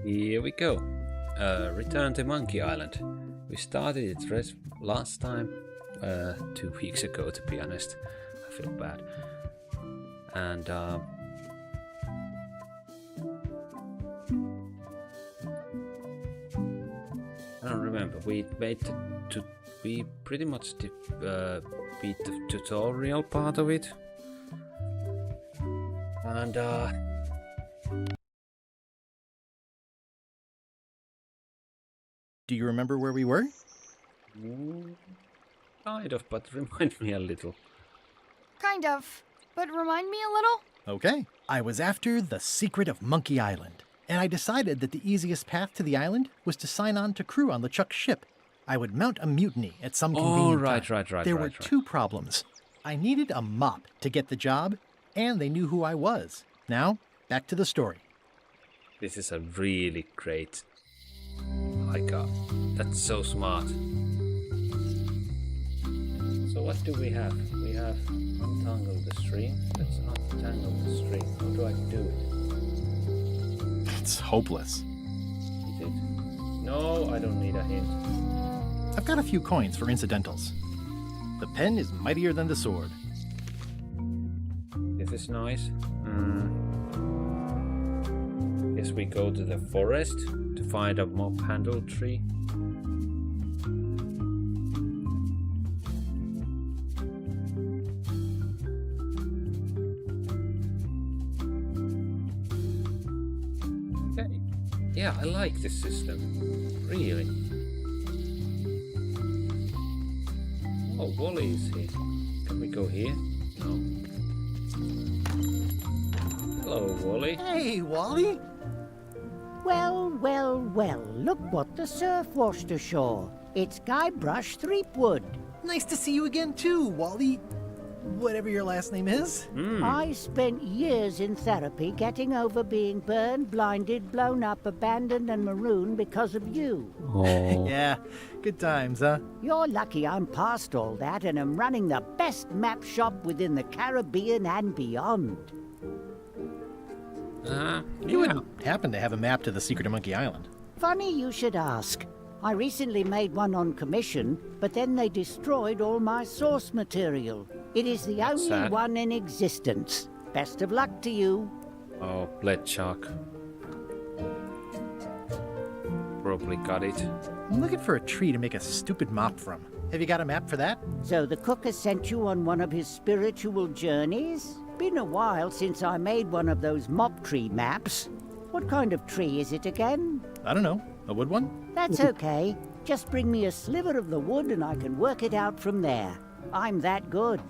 Here we go. Return to Monkey Island. We started it last time, 2 weeks ago, to be honest. I feel bad. And I don't remember. We pretty much beat the tutorial part of it. And Do you remember where we were? kind of, but remind me a little. Kind of. But remind me a little? Okay. I was after the secret of Monkey Island, and I decided that the easiest path to the island was to sign on to crew on LeChuck's ship. I would mount a mutiny at some convenient time. There were two problems. I needed a mop to get the job, and they knew who I was. Now, back to the story. This is a really great. That's so smart. So what do we have? We have untangle the string. Let's untangle the string. How do I do it? It's hopeless. Is it? No, I don't need a hint. I've got a few coins for incidentals. The pen is mightier than the sword. This is nice. Guess we go to the forest to find a mop handle tree. Okay. Yeah, I like this system. Really. Oh, Wally is here. Can we go here? No. Hello, Wally. Hey, Wally. Well, well, well, look what the surf washed ashore. It's Guybrush Threepwood. Nice to see you again too, Wally. Whatever your last name is. I spent years in therapy getting over being burned, blinded, blown up, abandoned, and marooned because of you. Oh. Yeah, good times, huh? You're lucky I'm past all that and am running the best map shop within the Caribbean and beyond. You wouldn't happen to have a map to the secret of Monkey Island. Funny you should ask. I recently made one on commission, but then they destroyed all my source material. It is the only sad. one in existence. Best of luck to you. Oh, LeChuck. Probably got it. I'm looking for a tree to make a stupid mop from. Have you got a map for that? So the cook has sent you on one of his spiritual journeys? Been a while since I made one of those mop tree maps. What kind of tree is it again? I don't know. A wood one? That's okay. Just bring me a sliver of the wood and I can work it out from there. I'm that good.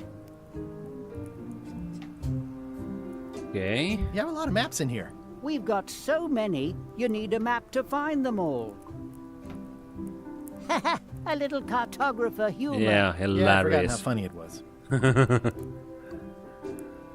Okay. You have a lot of maps in here. We've got so many, you need a map to find them all. Haha, a little cartographer humor. Yeah, Yeah, I forgot how hilarious. funny it was.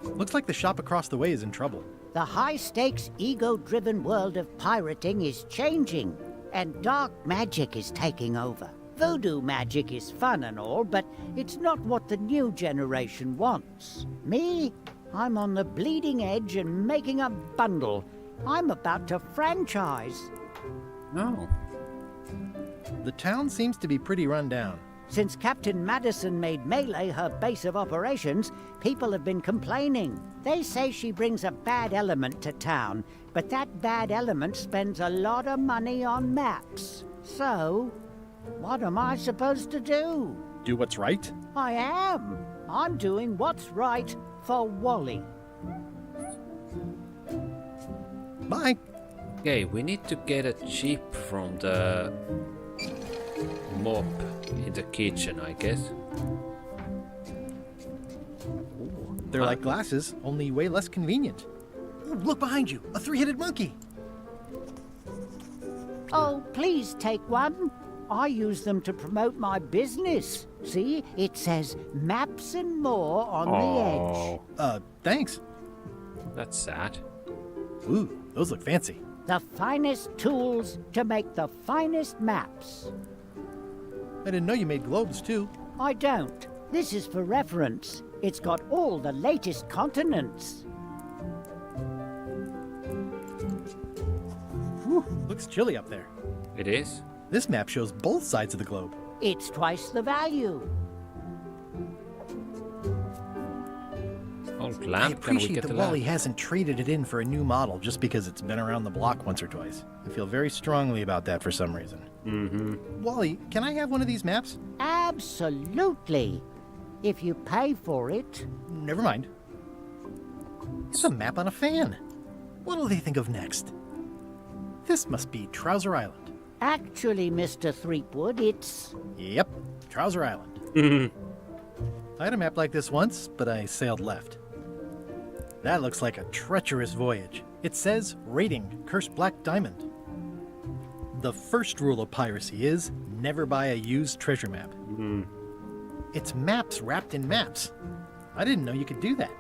Looks like the shop across the way is in trouble. The high-stakes, ego-driven world of pirating is changing, and dark magic is taking over. Voodoo magic is fun and all, but it's not what the new generation wants. Me? I'm on the bleeding edge and making a bundle. I'm about to franchise. No. The town seems to be pretty run down. Since Captain Madison made Melee her base of operations, people have been complaining. They say she brings a bad element to town, but that bad element spends a lot of money on maps. So, what am I supposed to do? Do what's right? I am. I'm doing what's right for Wally. Bye. Okay, we need to get a chip from the mop in the kitchen, I guess. They're like glasses, only way less convenient. Ooh, look behind you, a three-headed monkey. Oh, please take one. I use them to promote my business. See, it says maps and more on the edge. Thanks. That's sad. Ooh, those look fancy. The finest tools to make the finest maps. I didn't know you made globes, too. I don't. This is for reference. It's got all the latest continents. Whew, looks chilly up there. It is? This map shows both sides of the globe. It's twice the value. Old I lamp, can we appreciate get that the Wally lamp? hasn't traded it in for a new model just because it's been around the block once or twice. I feel very strongly about that for some reason. Mm-hmm. Wally, can I have one of these maps? Absolutely. If you pay for it. Never mind. It's a map on a fan. What'll they think of next? This must be Trouser Island. Actually, Mr. Threepwood, it's... Yep, Trouser Island. I had a map like this once, but I sailed left. That looks like a treacherous voyage. It says, rating, Cursed Black Diamond. The first rule of piracy is, never buy a used treasure map. It's maps wrapped in maps. I didn't know you could do that.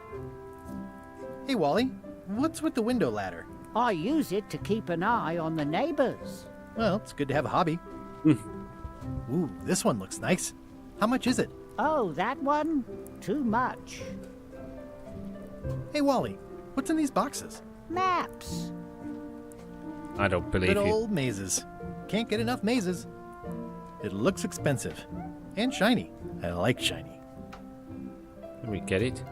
Hey, Wally, what's with the window ladder? I use it to keep an eye on the neighbors. Well, it's good to have a hobby. Ooh, this one looks nice. How much is it? Oh, that one? Too much. Hey, Wally, what's in these boxes? Maps. I don't believe Good you. old mazes. Can't get enough mazes. It looks expensive. And shiny. I like shiny. Can we get it?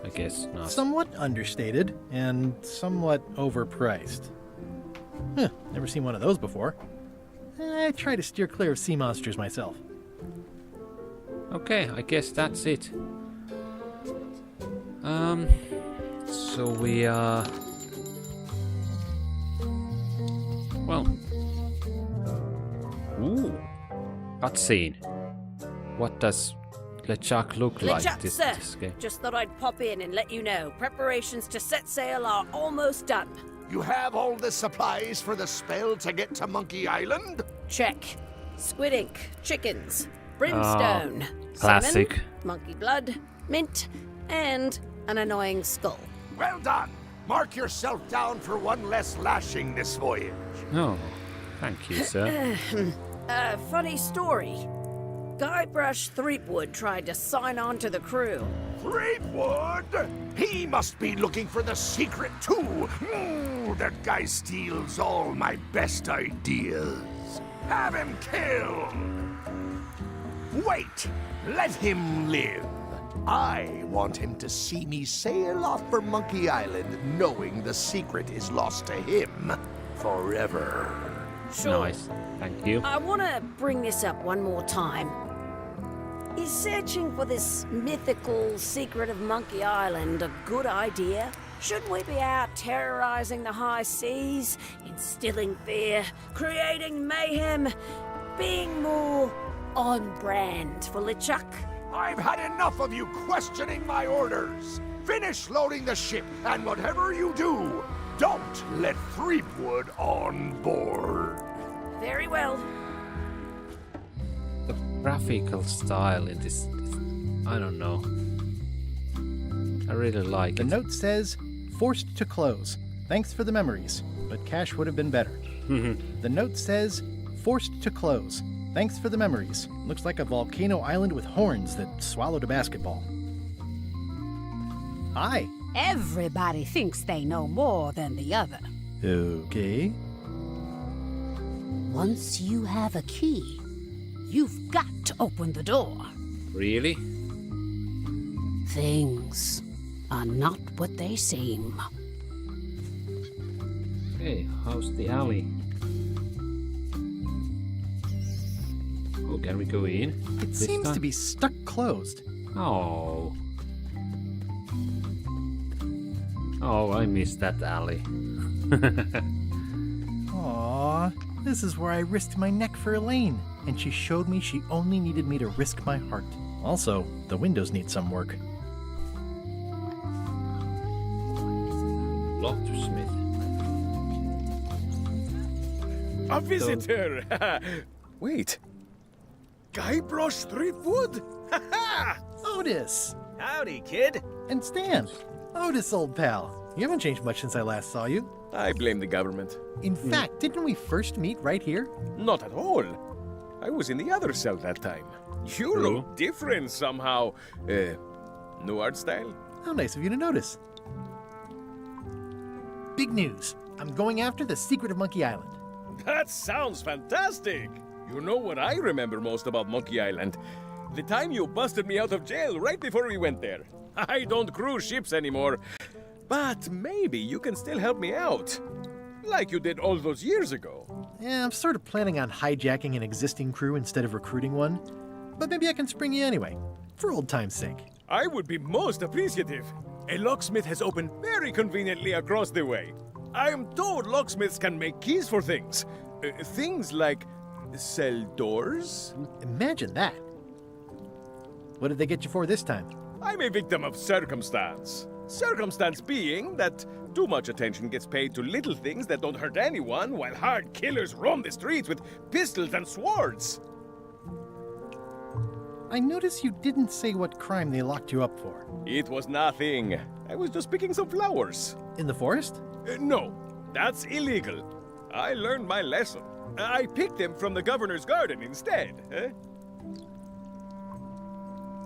I guess not. Somewhat understated and somewhat overpriced. Huh, never seen one of those before. I try to steer clear of sea monsters myself. Okay, I guess that's it. So we well. Ooh. Cutscene. What does LeChuck look like LeChuck, this sir. game? Just thought I'd pop in and let you know. Preparations to set sail are almost done. You have all the supplies for the spell to get to Monkey Island? Check. Squid ink, chickens, brimstone, classic. cinnamon, monkey blood, mint, and an annoying skull. Well done! Mark yourself down for one less lashing this voyage. Oh, thank you, sir. Funny story. Guybrush Threepwood tried to sign on to the crew. Threepwood? He must be looking for the secret too. That guy steals all my best ideas. Have him killed! Wait! Let him live. I want him to see me sail off for Monkey Island knowing the secret is lost to him forever. Sure. Nice. Thank you. I want to bring this up one more time. Is searching for this mythical secret of Monkey Island a good idea? Shouldn't we be out terrorizing the high seas, instilling fear, creating mayhem, being more on brand for LeChuck? I've had enough of you questioning my orders. Finish loading the ship, and whatever you do, don't let Threepwood on board. Very well. The graphical style in this, I don't know. I really like The it. note says, forced to close. Thanks for the memories, but cash would have been better. The note says, forced to close. Thanks for the memories. Looks like a volcano island with horns that swallowed a basketball. Hi. Everybody thinks they know more than the other. Okay. Once you have a key, you've got to open the door. Really? Things are not what they seem. Hey, how's the alley? Oh, can we go in? It seems to be stuck closed. Oh. Oh, I missed that alley. Aww, this is where I risked my neck for Elaine, and she showed me she only needed me to risk my heart. Also, the windows need some work. Locksmith. A visitor! Wait. Guybrush Threepwood? Otis! Howdy, kid. And Stan! Otis, old pal. You haven't changed much since I last saw you. I blame the government. In fact, didn't we first meet right here? Not at all. I was in the other cell that time. You look different somehow. New art style? How nice of you to notice. Big news. I'm going after the secret of Monkey Island. That sounds fantastic! You know what I remember most about Monkey Island? The time you busted me out of jail right before we went there. I don't cruise ships anymore. But maybe you can still help me out. Like you did all those years ago. Yeah, I'm sort of planning on hijacking an existing crew instead of recruiting one. But maybe I can spring you anyway, for old time's sake. I would be most appreciative. A locksmith has opened very conveniently across the way. I am told locksmiths can make keys for things. Things like cell doors. Imagine that. What did they get you for this time? I'm a victim of circumstance. Circumstance being that too much attention gets paid to little things that don't hurt anyone, while hard killers roam the streets with pistols and swords. I notice you didn't say what crime they locked you up for. It was nothing. I was just picking some flowers. In the forest? No, that's illegal. I learned my lesson. I picked them from the governor's garden instead.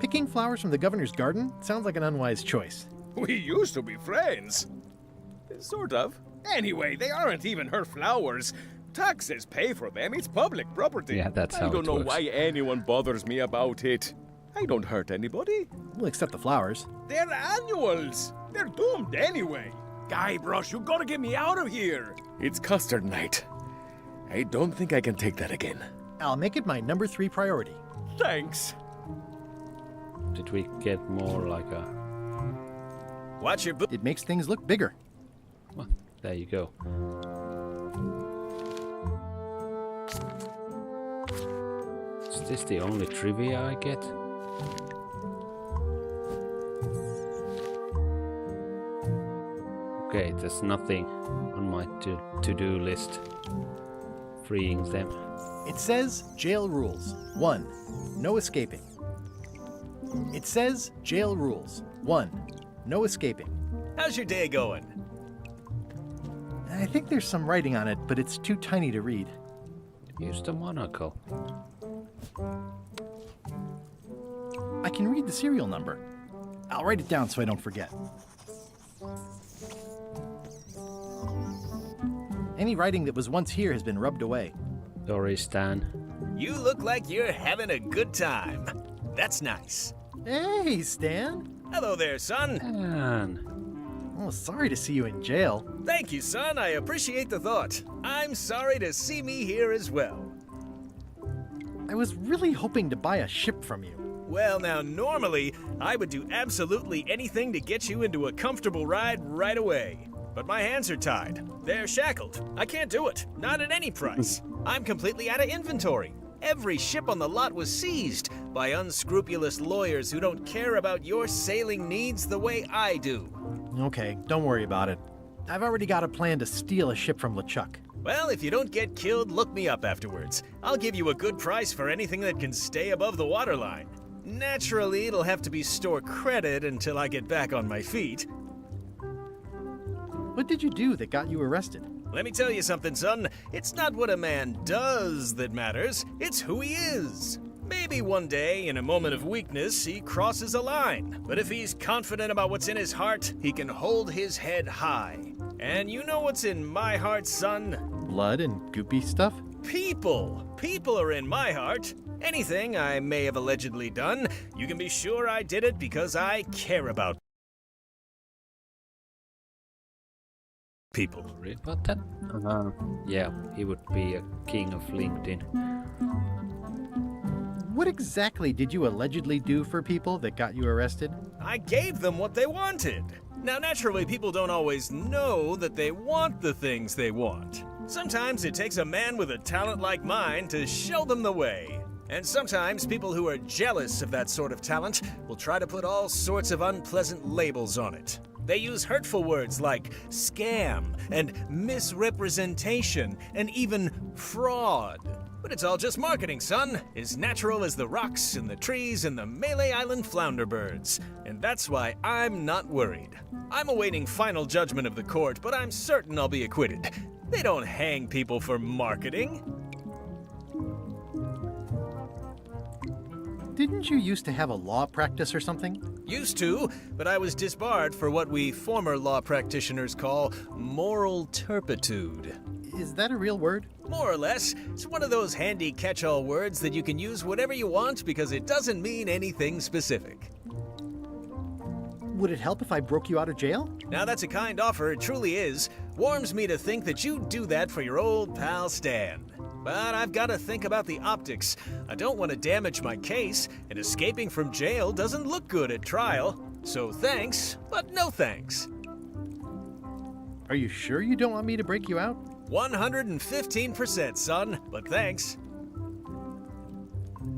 Picking flowers from the governor's garden sounds like an unwise choice. We used to be friends. Sort of. Anyway, they aren't even her flowers. Taxes pay for them. It's public property. Yeah, that's how it works. I don't know why anyone bothers me about it. I don't hurt anybody. We'll accept the flowers. They're annuals. They're doomed anyway. Guybrush, you gotta get me out of here. It's custard night. I don't think I can take that again. I'll make it my number 3 priority. Thanks. Did we get more like a... Watch your It makes things look bigger. Well, there you go. Is this the only trivia I get? Okay, there's nothing on my to-do list. Freeing them. It says jail rules. 1. No escaping. It says jail rules. 1. No escaping. How's your day going? I think there's some writing on it, but it's too tiny to read. Use the monocle. I can read the serial number. I'll write it down so I don't forget. Any writing that was once here has been rubbed away. Sorry, Stan. You look like you're having a good time. That's nice. Hey, Stan. Hello there, son. Stan. Oh, sorry to see you in jail. Thank you, son. I appreciate the thought. I'm sorry to see me here as well. I was really hoping to buy a ship from you. Well, now, normally, I would do absolutely anything to get you into a comfortable ride right away. But my hands are tied. They're shackled. I can't do it. Not at any price. I'm completely out of inventory. Every ship on the lot was seized by unscrupulous lawyers who don't care about your sailing needs the way I do. Okay, don't worry about it. I've already got a plan to steal a ship from LeChuck. Well, if you don't get killed, look me up afterwards. I'll give you a good price for anything that can stay above the waterline. Naturally, it'll have to be store credit until I get back on my feet. What did you do that got you arrested? Let me tell you something, son. It's not what a man does that matters, it's who he is. Maybe one day, in a moment of weakness, he crosses a line. But if he's confident about what's in his heart, he can hold his head high. And you know what's in my heart, son? Blood and goopy stuff? People. People are in my heart. Anything I may have allegedly done, you can be sure I did it because I care about people. Worry about that? Yeah, he would be a king of LinkedIn. What exactly did you allegedly do for people that got you arrested? I gave them what they wanted. Now, naturally, people don't always know that they want the things they want. Sometimes it takes a man with a talent like mine to show them the way. And sometimes people who are jealous of that sort of talent will try to put all sorts of unpleasant labels on it. They use hurtful words like scam and misrepresentation and even fraud. But it's all just marketing, son. As natural as the rocks and the trees and the Melee Island flounder birds. And that's why I'm not worried. I'm awaiting final judgment of the court, but I'm certain I'll be acquitted. They don't hang people for marketing. Didn't you used to have a law practice or something? Used to, but I was disbarred for what we former law practitioners call moral turpitude. Is that a real word? More or less. It's one of those handy catch-all words that you can use whatever you want because it doesn't mean anything specific. Would it help if I broke you out of jail? Now that's a kind offer, it truly is. Warms me to think that you'd do that for your old pal Stan. But I've got to think about the optics. I don't want to damage my case, and escaping from jail doesn't look good at trial. So thanks, but no thanks. Are you sure you don't want me to break you out? 115%, son, but thanks.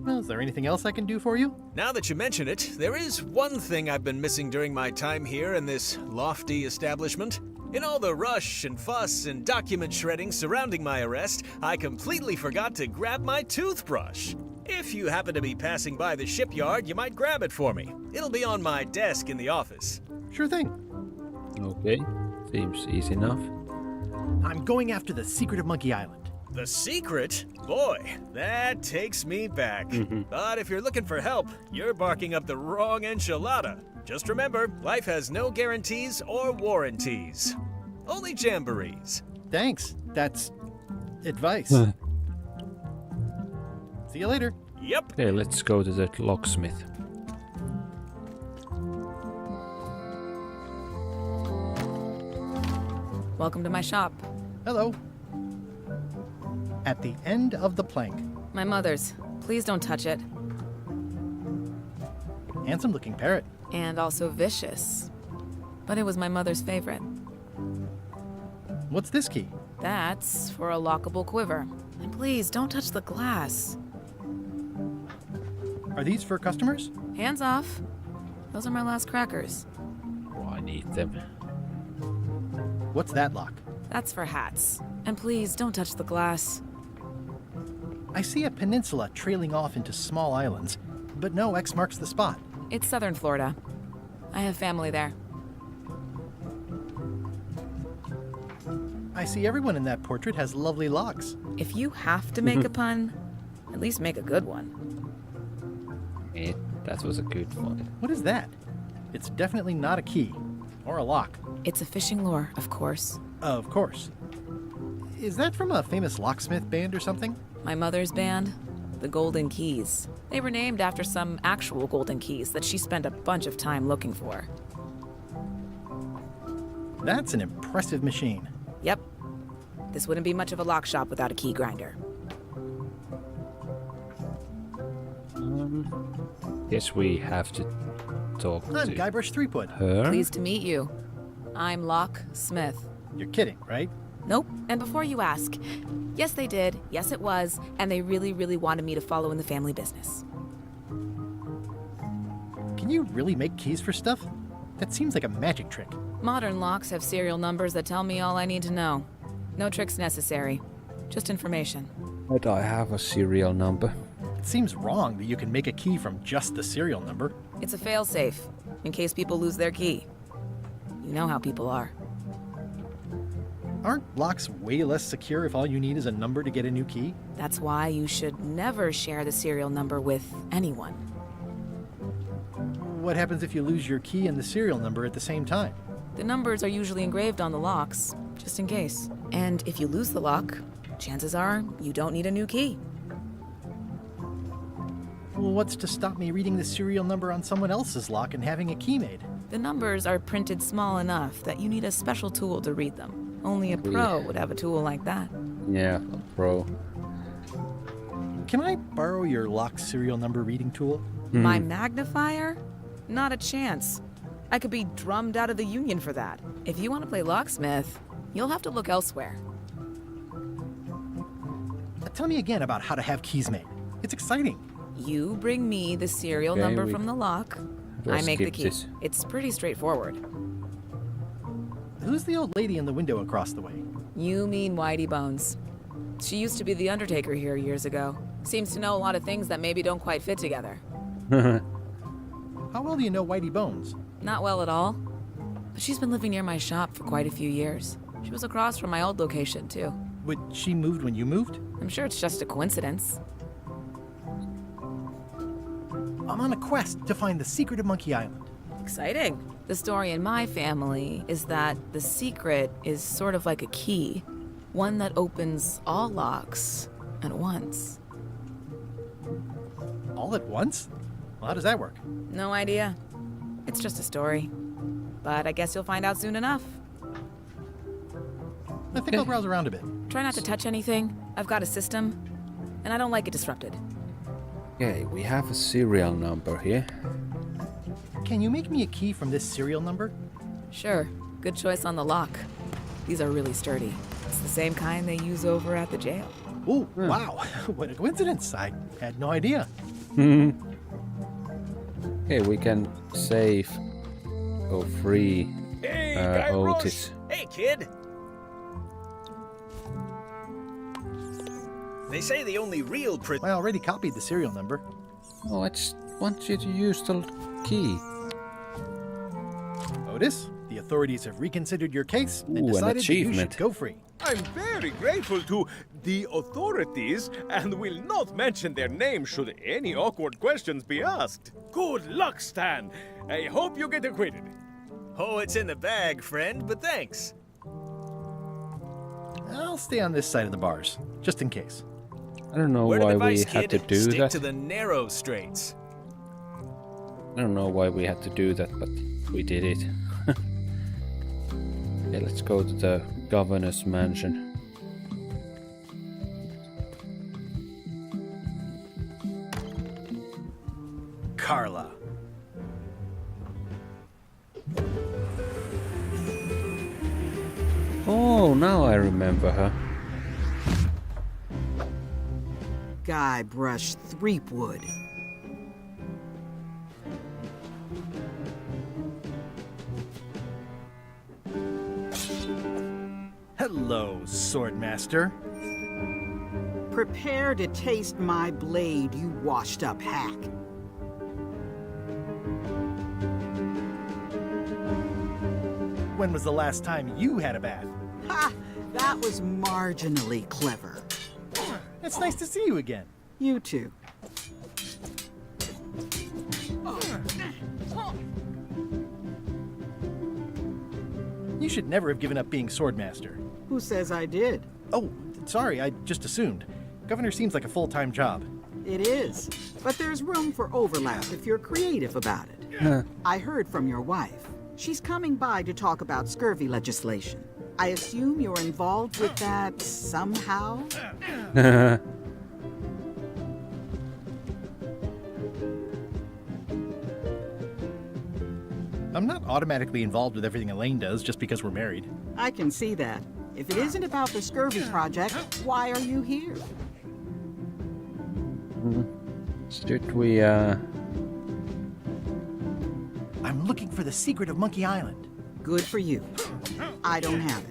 Well, is there anything else I can do for you? Now that you mention it, there is one thing I've been missing during my time here in this lofty establishment. In all the rush and fuss and document shredding surrounding my arrest, I completely forgot to grab my toothbrush. If you happen to be passing by the shipyard, you might grab it for me. It'll be on my desk in the office. Sure thing. Okay, seems easy enough. I'm going after the secret of Monkey Island. The secret? Boy, that takes me back. But if you're looking for help, you're barking up the wrong enchilada. Just remember, life has no guarantees or warranties. Only jamborees. Thanks. That's advice. See you later. Yep. Okay, let's go to the locksmith. Welcome to my shop. Hello. At the end of the plank. My mother's. Please don't touch it. Handsome looking parrot. And also vicious. But it was my mother's favorite. What's this key? That's for a lockable quiver. And please, don't touch the glass. Are these for customers? Hands off. Those are my last crackers. Oh, I need them. What's that lock? That's for hats. And please, don't touch the glass. I see a peninsula trailing off into small islands, but no X marks the spot. It's southern Florida. I have family there. I see everyone in that portrait has lovely locks. If you have to make a pun, at least make a good one. That was a good one. What is that? It's definitely not a key. Or a lock. It's a fishing lure, of course. Of course. Is that from a famous locksmith band or something? My mother's band, the Golden Keys. They were named after some actual golden keys that she spent a bunch of time looking for. That's an impressive machine. Yep. This wouldn't be much of a lock shop without a key grinder. Guess we have to talk I'm to Guybrush Threepwood. her. Pleased to meet you. I'm Locke Smith. You're kidding, right? Nope. And before you ask, yes they did, yes it was, and they really, really wanted me to follow in the family business. Can you really make keys for stuff? That seems like a magic trick. Modern locks have serial numbers that tell me all I need to know. No tricks necessary. Just information. But I have a serial number. It seems wrong that you can make a key from just the serial number. It's a failsafe, in case people lose their key. You know how people are. Aren't locks way less secure if all you need is a number to get a new key? That's why you should never share the serial number with anyone. What happens if you lose your key and the serial number at the same time? The numbers are usually engraved on the locks, just in case. And if you lose the lock, chances are you don't need a new key. Well, what's to stop me reading the serial number on someone else's lock and having a key made? The numbers are printed small enough that you need a special tool to read them. Only a pro would have a tool like that. Yeah, a pro. Can I borrow your lock serial number reading tool? My magnifier? Not a chance. I could be drummed out of the union for that. If you want to play locksmith, you'll have to look elsewhere. Tell me again about how to have keys made. It's exciting. You bring me the serial number from the lock. I make the key. This. It's pretty straightforward. Who's the old lady in the window across the way? You mean Whitey Bones. She used to be the Undertaker here years ago. Seems to know a lot of things that maybe don't quite fit together. How well do you know Whitey Bones? Not well at all. But she's been living near my shop for quite a few years. She was across from my old location, too. But she moved when you moved? I'm sure it's just a coincidence. I'm on a quest to find the secret of Monkey Island. Exciting. The story in my family is that the secret is sort of like a key, one that opens all locks at once. All at once? Well, how does that work? No idea. It's just a story. But I guess you'll find out soon enough. I think I'll browse around a bit. Try not to touch anything. I've got a system, and I don't like it disrupted. Okay, we have a serial number here. Can you make me a key from this serial number? Sure. Good choice on the lock. These are really sturdy. It's the same kind they use over at the jail. Oh, wow. What a coincidence. I had no idea. Okay, we can save or free Hey, Guy Otis. Rush. Hey, kid. They say the only real I already copied the serial number. Oh, I just want you to use the key. Otis, the authorities have reconsidered your case and Ooh, an decided that you achievement. should go free. I'm very grateful to the authorities and will not mention their name should any awkward questions be asked. Good luck, Stan. I hope you get acquitted. Oh, it's in the bag, friend, but thanks. I'll stay on this side of the bars, just in case. I don't know Word why of advice, we had to kid. do Stick that. to the narrow straights. I don't know why we had to do that, but we did it. Okay, let's go to the governor's mansion. Carla. Oh, now remember her. Guybrush Threepwood. Hello, Swordmaster. Prepare to taste my blade, you washed-up hack. When was the last time you had a bath? Ha! That was marginally clever. It's nice to see you again. You too. You should never have given up being Swordmaster. Who says I did? Oh, sorry, I just assumed. Governor seems like a full-time job. It is. But there's room for overlap if you're creative about it. I heard from your wife. She's coming by to talk about scurvy legislation. I assume you're involved with that somehow? I'm not automatically involved with everything Elaine does just because we're married. I can see that. If it isn't about the scurvy project, why are you here? Should we, I'm looking for the secret of Monkey Island. Good for you. I don't have it.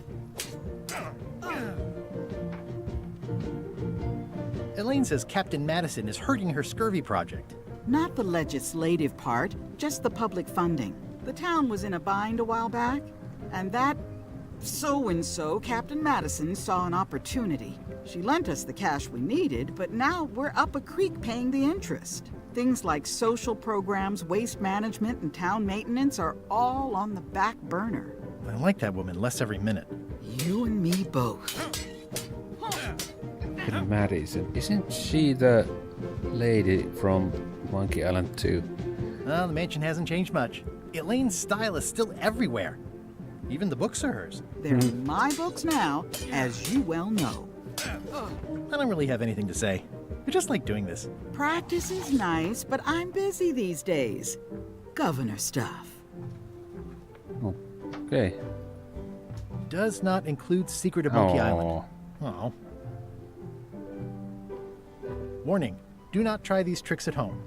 Elaine says Captain Madison is hurting her scurvy project. Not the legislative part, just the public funding. The town was in a bind a while back, and that so-and-so, Captain Madison, saw an opportunity. She lent us the cash we needed, but now we're up a creek paying the interest. Things like social programs, waste management, and town maintenance are all on the back burner. I like that woman less every minute. You and me both. Madison, isn't she the lady from Monkey Island 2? Well, the mansion hasn't changed much. Elaine's style is still everywhere. Even the books are hers. They're my books now, as you well know. I don't really have anything to say. I just like doing this. Practice is nice, but I'm busy these days. Governor stuff. Okay. Does not include Secret of Monkey Island. Oh. Warning, do not try these tricks at home.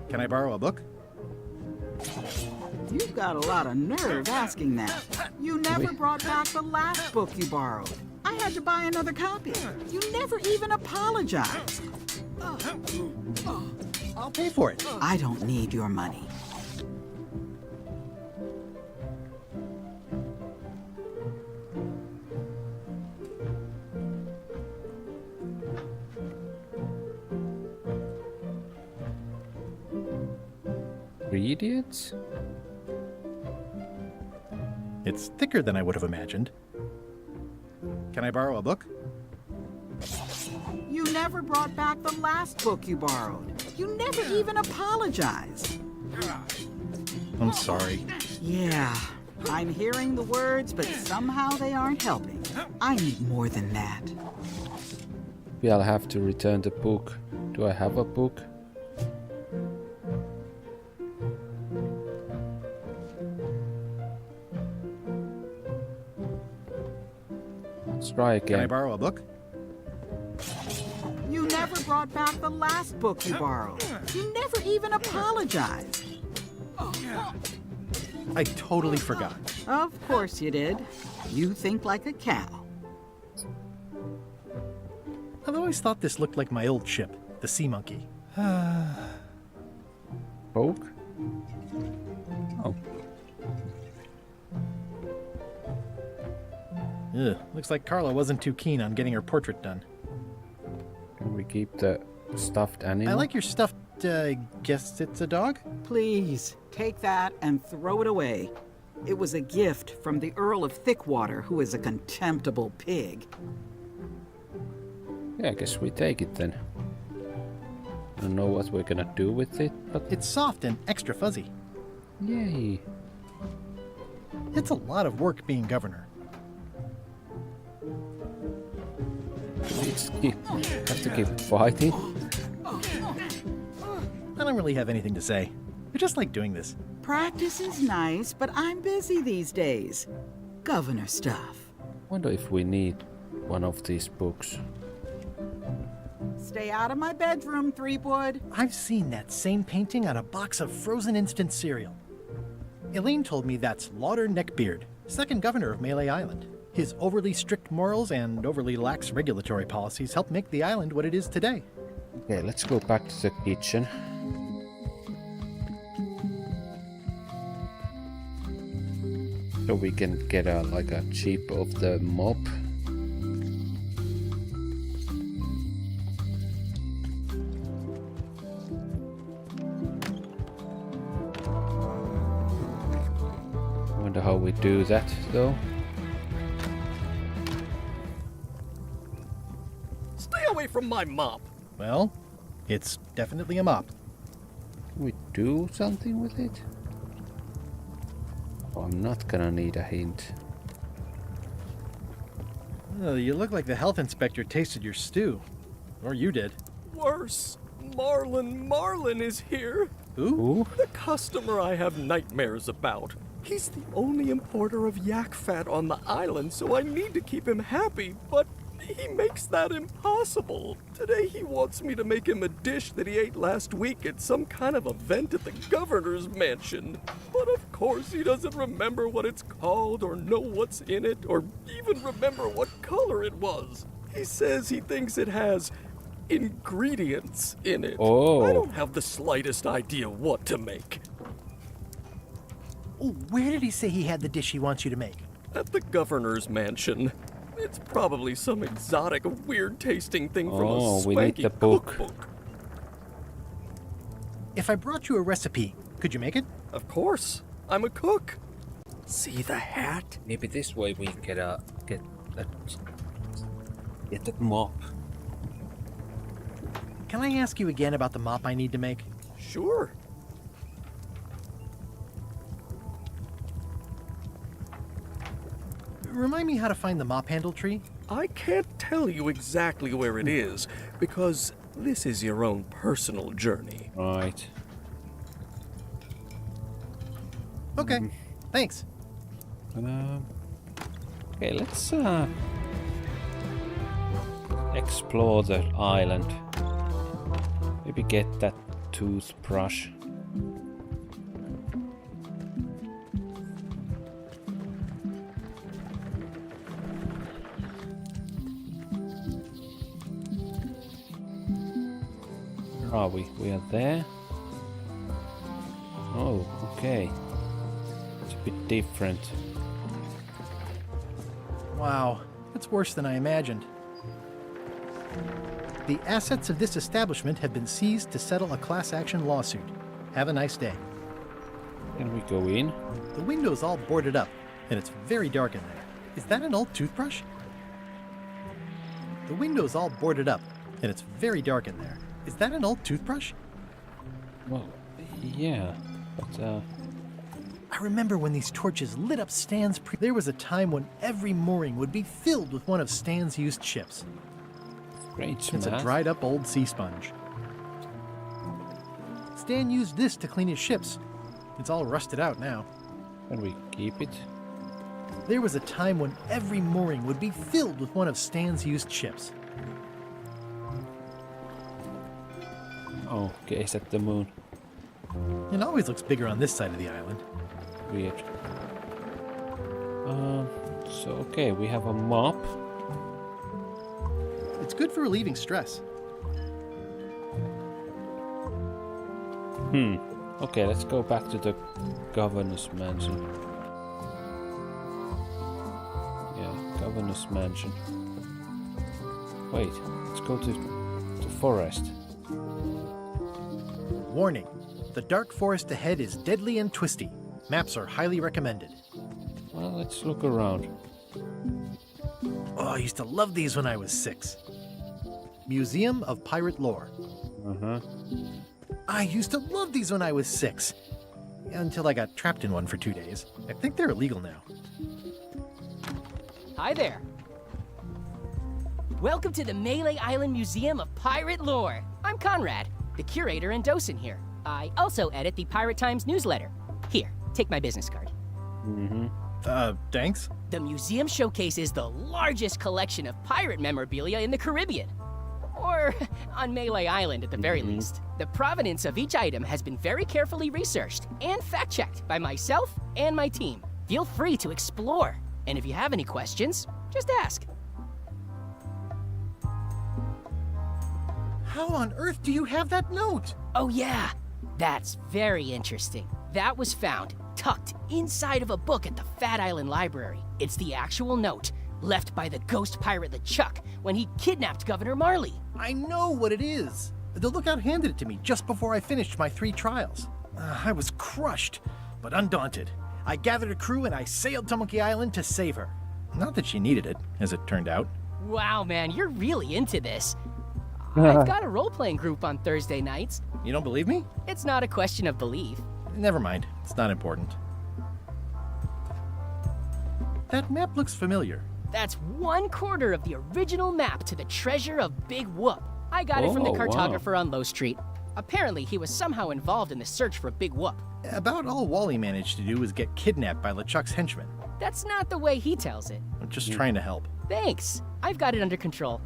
Can I borrow a book? You've got a lot of nerve asking that. You never brought back the last book you borrowed. I had to buy another copy. You never even apologized. I'll pay for it. I don't need your money. read it? It's thicker than I would have imagined. Can I borrow a book? You never brought back the last book you borrowed. You never even apologized. I'm sorry. Yeah, I'm hearing the words, but somehow they aren't helping. I need more than that. Maybe I'll have to return the book. Do I have a book? Let's try again. Can I borrow a book? You never brought back the last book you borrowed. You never even apologized. I totally forgot. Of course you did. You think like a cow. I've always thought this looked like my old ship, the Sea Monkey. Book? Oh. Ugh, looks like Carla wasn't too keen on getting her portrait done. Can we keep the stuffed animal? I like your stuffed, guess it's a dog? Please, take that and throw it away. It was a gift from the Earl of Thickwater, who is a contemptible pig. Yeah, I guess we take it then. I don't know what we're gonna do with it, but... It's soft and extra fuzzy. Yay. It's a lot of work being governor. Have to keep fighting. I don't really have anything to say. I just like doing this. Practice is nice, but I'm busy these days. Governor stuff. Wonder if we need one of these books. Stay out of my bedroom, Threepwood. I've seen that same painting on a box of frozen instant cereal. Elaine told me that's Lauder Neckbeard, second governor of Melee Island. His overly strict morals and overly lax regulatory policies helped make the island what it is today. Okay, let's go back to the kitchen. So we can get a chip of the mop. Wonder how we do that though. Stay away from my mop. Well, it's definitely a mop. Can we do something with it? Oh, I'm not gonna need a hint. Oh, you look like the health inspector tasted your stew. Or you did. Worse. Marlin is here. Who? The customer I have nightmares about. He's the only importer of yak fat on the island, so I need to keep him happy, but he makes that impossible. Today he wants me to make him a dish that he ate last week at some kind of event at the governor's mansion. But of course he doesn't remember what it's called or know what's in it or even remember what color it was. He says he thinks it has ingredients in it. Oh. I don't have the slightest idea what to make. Oh, where did he say he had the dish he wants you to make? At the governor's mansion. It's probably some exotic, weird-tasting thing from a we need swanky the book. cookbook. If I brought you a recipe, could you make it? Of course. I'm a cook. See the hat? Maybe this way we get the mop. Can I ask you again about the mop I need to make? Sure. Remind me how to find the mop handle tree? I can't tell you exactly where it is, because this is your own personal journey. Right. Okay, thanks. Okay, let's explore the island. Maybe get that toothbrush. Where are we? We are there. Oh, okay. It's a bit different. Wow, it's worse than I imagined. The assets of this establishment have been seized to settle a class action lawsuit. Have a nice day. Can we go in? The window's all boarded up, and it's very dark in there. Is that an old toothbrush? The window's all boarded up, and it's very dark in there. Is that an old toothbrush? Well, yeah, but I remember when these torches lit up Stan's there was a time when every mooring would be filled with one of Stan's used ships. Great, It's a dried up old sea sponge. Stan used this to clean his ships. It's all rusted out now. Can we keep it? There was a time when every mooring would be filled with one of Stan's used ships. Oh, gaze at the moon. It always looks bigger on this side of the island. Weird. So okay, we have a mop. It's good for relieving stress. Okay, let's go back to the governor's mansion. Yeah, governor's mansion. Wait, let's go to the forest. Warning. The dark forest ahead is deadly and twisty. Maps are highly recommended. Well, let's look around. Oh, I used to love these when I was 6. Museum of Pirate Lore. I used to love these when I was 6. Until I got trapped in one for 2 days. I think they're illegal now. Hi there. Welcome to the Melee Island Museum of Pirate Lore. I'm Conrad, the curator and docent here. I also edit the Pirate Times newsletter. Here, take my business card. Thanks? The museum showcases the largest collection of pirate memorabilia in the Caribbean. Or on Melee Island at the very least. The provenance of each item has been very carefully researched and fact-checked by myself and my team. Feel free to explore. And if you have any questions, just ask. How on earth do you have that note? Oh yeah, that's very interesting. That was found tucked inside of a book at the Fat Island Library. It's the actual note left by the ghost pirate LeChuck when he kidnapped Governor Marley. I know what it is. The lookout handed it to me just before I finished my 3 trials. I was crushed, but undaunted. I gathered a crew and I sailed to Monkey Island to save her. Not that she needed it, as it turned out. Wow, man, you're really into this. I've got a role-playing group on Thursday nights. You don't believe me? It's not a question of belief. Never mind. It's not important. That map looks familiar. That's 1/4 of the original map to the treasure of Big Whoop. I got it from the cartographer on Low Street. Apparently, he was somehow involved in the search for Big Whoop. About all Wally managed to do was get kidnapped by LeChuck's henchmen. That's not the way he tells it. I'm just trying to help. Thanks. I've got it under control.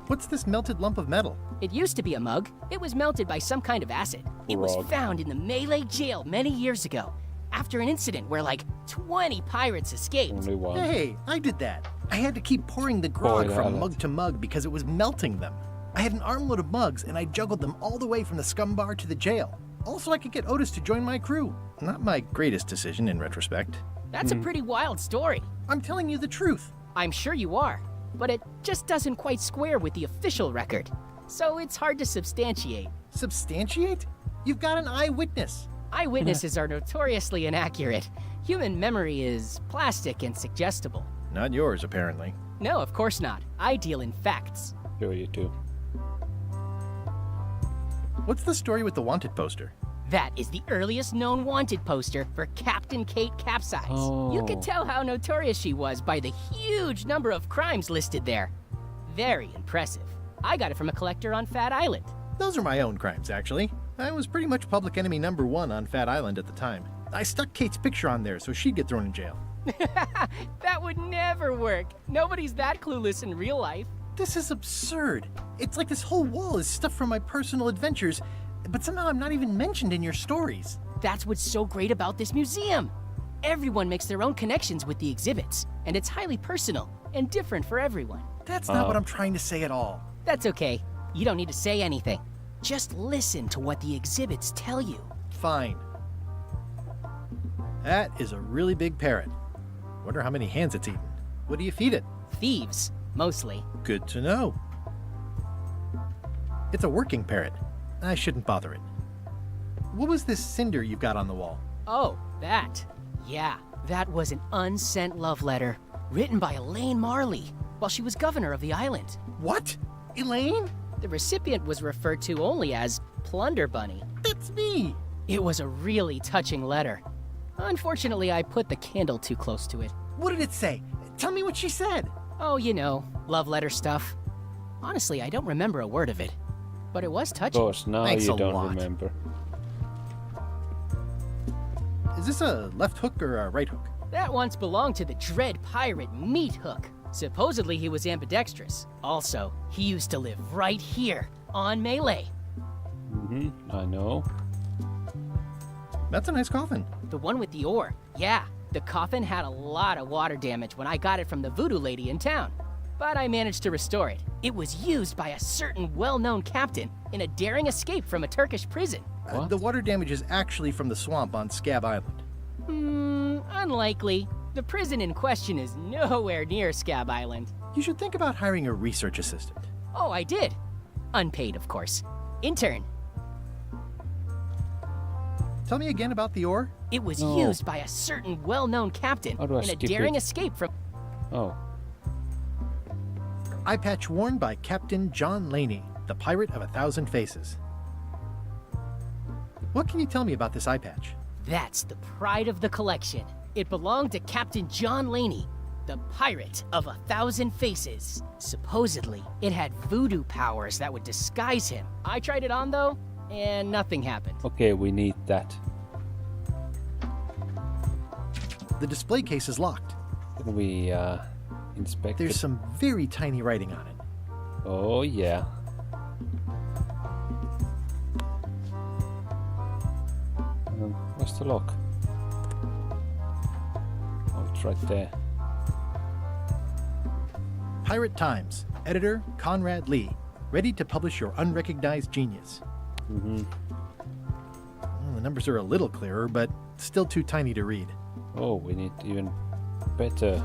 What's this melted lump of metal? It used to be a mug. It was melted by some kind of acid. It was found in the Melee jail many years ago, after an incident where like 20 pirates escaped. Hey, I did that. I had to keep pouring the grog from mug to mug because it was melting them. I had an armload of mugs and I juggled them all the way from the scum bar to the jail. Also, I could get Otis to join my crew. Not my greatest decision in retrospect. That's a pretty wild story. I'm telling you the truth. I'm sure you are, but it just doesn't quite square with the official record. So it's hard to substantiate. Substantiate? You've got an eyewitness. Eyewitnesses are notoriously inaccurate. Human memory is plastic and suggestible. Not yours, apparently. No, of course not. I deal in facts. Sure you do. What's the story with the wanted poster? That is the earliest known wanted poster for Captain Kate Capsize. You can tell how notorious she was by the huge number of crimes listed there. Very impressive. I got it from a collector on Fat Island. Those are my own crimes, actually. I was pretty much public enemy #1 on Fat Island at the time. I stuck Kate's picture on there so she'd get thrown in jail. That would never work. Nobody's that clueless in real life. This is absurd. It's like this whole wall is stuff from my personal adventures, but somehow I'm not even mentioned in your stories. That's what's so great about this museum. Everyone makes their own connections with the exhibits, and it's highly personal and different for everyone. That's not what I'm trying to say at all. That's okay. You don't need to say anything. Just listen to what the exhibits tell you. Fine. That is a really big parrot. Wonder how many hands it's eaten. What do you feed it? Thieves, mostly. Good to know. It's a working parrot. I shouldn't bother it. What was this cinder you've got on the wall? Oh, that. Yeah, that was an unsent love letter written by Elaine Marley while she was governor of the island. What? Elaine? The recipient was referred to only as Plunder Bunny. That's me! It was a really touching letter. Unfortunately, I put the candle too close to it. What did it say? Tell me what she said. Oh, you know, love letter stuff. Honestly, I don't remember a word of it. But it was touching. Of course, now Thanks you a don't lot. remember. Is this a left hook or a right hook? That once belonged to the dread pirate Meat Hook. Supposedly he was ambidextrous. Also, he used to live right here, on Melee. I know. That's a nice coffin. The one with the ore. Yeah, the coffin had a lot of water damage when I got it from the voodoo lady in town. But I managed to restore it. It was used by a certain well-known captain in a daring escape from a Turkish prison. The water damage is actually from the swamp on Scab Island. Unlikely. The prison in question is nowhere near Scab Island. You should think about hiring a research assistant. Oh, I did. Unpaid, of course. Intern. Tell me again about the ore. It was used by a certain well-known captain in a daring escape from... Oh. Eye patch worn by Captain John Laney, the Pirate of 1,000 Faces. What can you tell me about this eye patch? That's the pride of the collection. It belonged to Captain John Laney, the Pirate of 1,000 Faces. Supposedly, it had voodoo powers that would disguise him. I tried it on, though, and nothing happened. Okay, we need that. The display case is locked. Can we inspect There's it? some very tiny writing on it. Oh, yeah. Where's the lock? Oh, it's right there. Pirate Times, editor Conrad Lee, ready to publish your unrecognized genius. Well, the numbers are a little clearer, but still too tiny to read. Oh, we need even better.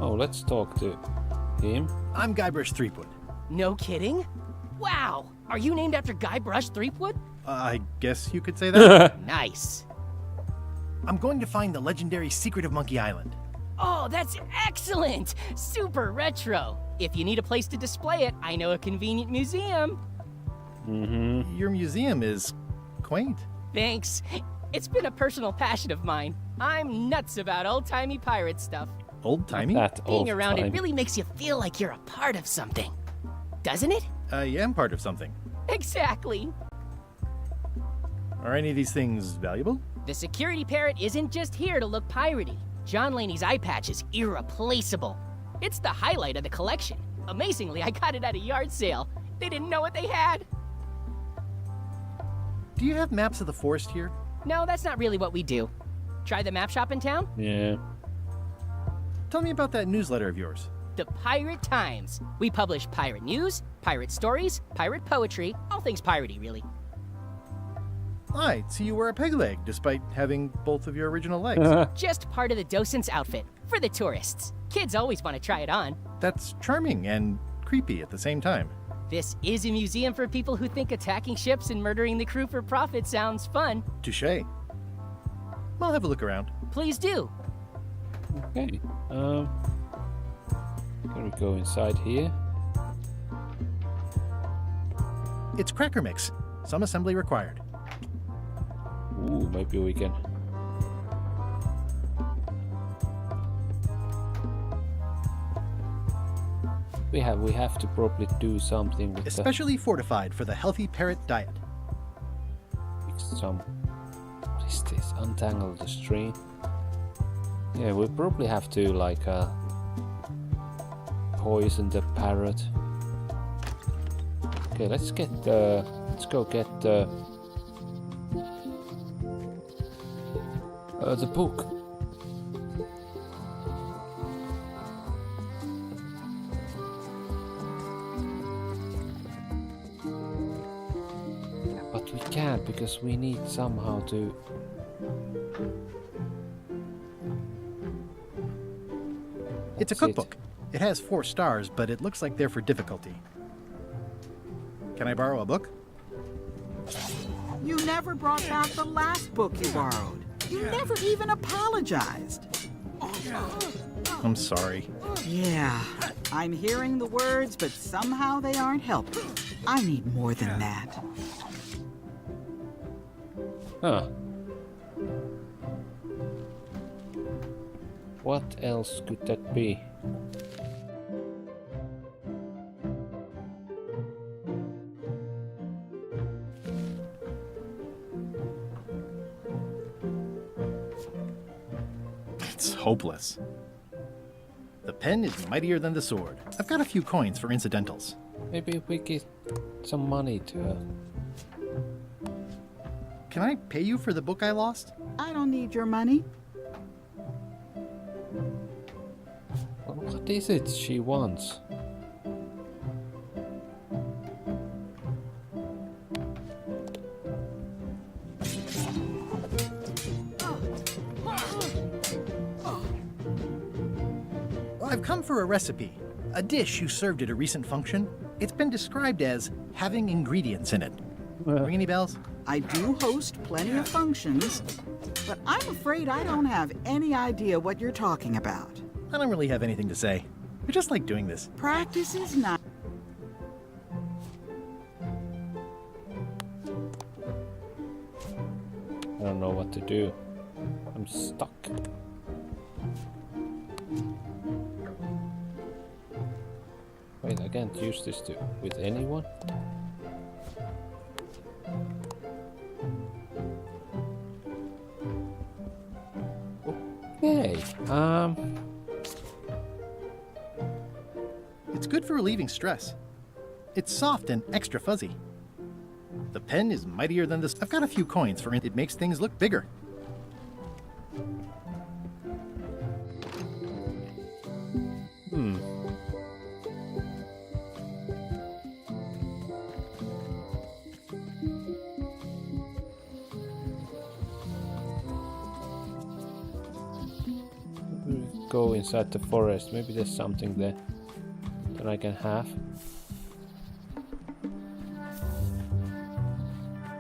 Oh, let's talk to him. I'm Guybrush Threepwood. No kidding? Wow! Are you named after Guybrush Threepwood? I guess you could say that. Nice. I'm going to find the legendary secret of Monkey Island. Oh, that's excellent! Super retro. If you need a place to display it, I know a convenient museum. Your museum is quaint. Thanks. It's been a personal passion of mine. I'm nuts about old-timey pirate stuff. Old-timey? Being around it really makes you feel like you're a part of something. Doesn't it? I am part of something. Exactly. Are any of these things valuable? The security parrot isn't just here to look piratey. John Laney's eye patch is irreplaceable. It's the highlight of the collection. Amazingly, I got it at a yard sale. They didn't know what they had. Do you have maps of the forest here? No, that's not really what we do. Try the map shop in town? Yeah. Tell me about that newsletter of yours. The Pirate Times. We publish pirate news, pirate stories, pirate poetry, all things piratey, really. I see you wear a peg leg, despite having both of your original legs. Just part of the docent's outfit, for the tourists. Kids always want to try it on. That's charming and creepy at the same time. This is a museum for people who think attacking ships and murdering the crew for profit sounds fun. Touché. I'll have a look around. Please do. Okay. Can we go inside here? It's Cracker Mix. Some assembly required. Ooh, maybe we can. We have to probably do something with Especially fortified for the healthy parrot diet. some. What is this? Untangle the string. Yeah, we'll probably have to like poison the parrot. Okay, let's go get the book. But we can't because we need somehow to. It's a cookbook. It has 4 stars, but it looks like they're for difficulty. Can I borrow a book? You never brought back the last book you borrowed. You never even apologized. I'm sorry. Yeah, I'm hearing the words, but somehow they aren't helping. I need more than that. Huh. What else could that be? It's hopeless. The pen is mightier than the sword. I've got a few coins for incidentals. Maybe we get some money to... Can I pay you for the book I lost? I don't need your money. What is it she wants? I've come for a recipe. A dish you served at a recent function. It's been described as having ingredients in it. Ring any bells? I do host plenty of functions, but I'm afraid I don't have any idea what you're talking about. I don't really have anything to say. I just like doing this. Practice is not... I don't know what to do. I'm stuck. Wait, I can't use this with anyone? Okay, It's good for relieving stress. It's soft and extra fuzzy. The pen is mightier than this. I've got a few coins for it. It makes things look bigger. Go inside the forest. Maybe there's something there that I can have.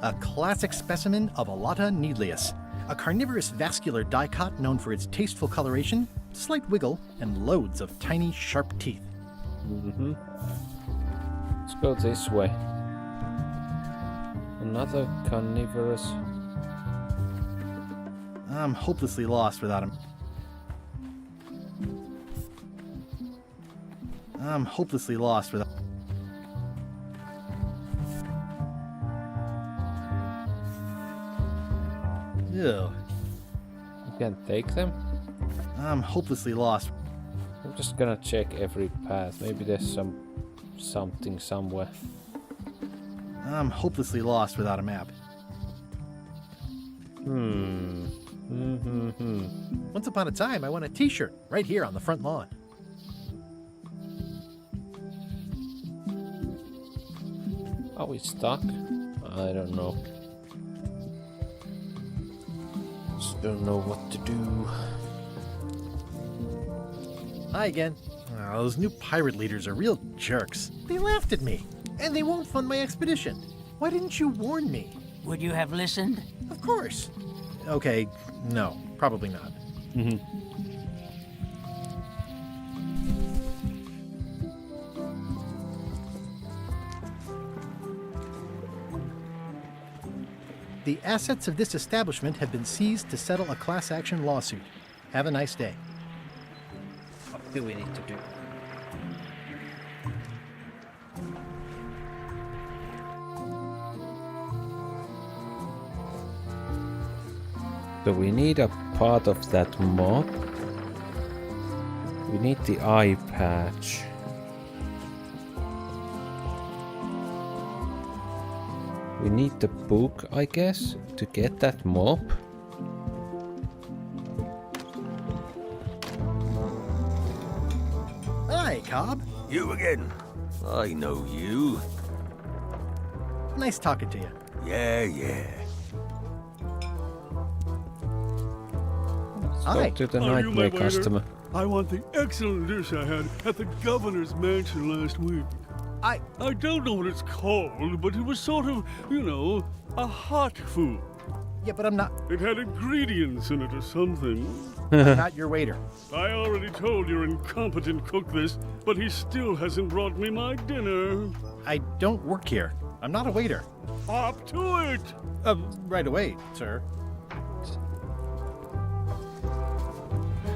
A classic specimen of Alata needleus, a carnivorous vascular dicot known for its tasteful coloration, slight wiggle, and loads of tiny, sharp teeth. Let's go this way. Another carnivorous. I'm hopelessly lost without him. I'm hopelessly lost without... Ew. You can take them? I'm hopelessly lost. I'm just gonna check every path. Maybe there's something somewhere. I'm hopelessly lost without a map. Once upon a time, I won a t-shirt right here on the front lawn. Are we stuck? I don't know. Just don't know what to do. Hi again. Oh, those new pirate leaders are real jerks. They laughed at me, and they won't fund my expedition. Why didn't you warn me? Would you have listened? Of course. Okay, no, probably not. The assets of this establishment have been seized to settle a class action lawsuit. Have a nice day. What do we need to do? So we need a part of that mob. We need the eye patch. We need the book, I guess, to get that mop. Hi, Cobb. You again. I know you. Nice talking to you. Yeah. Spoke to the nightmare customer. I want the excellent dish I had at the governor's mansion last week. I don't know what it's called, but it was sort of, you know, a hot food. Yeah, but I'm not... It had ingredients in it or something. I'm not your waiter. I already told your incompetent cook this, but he still hasn't brought me my dinner. I don't work here. I'm not a waiter. Up to it! Right away, sir.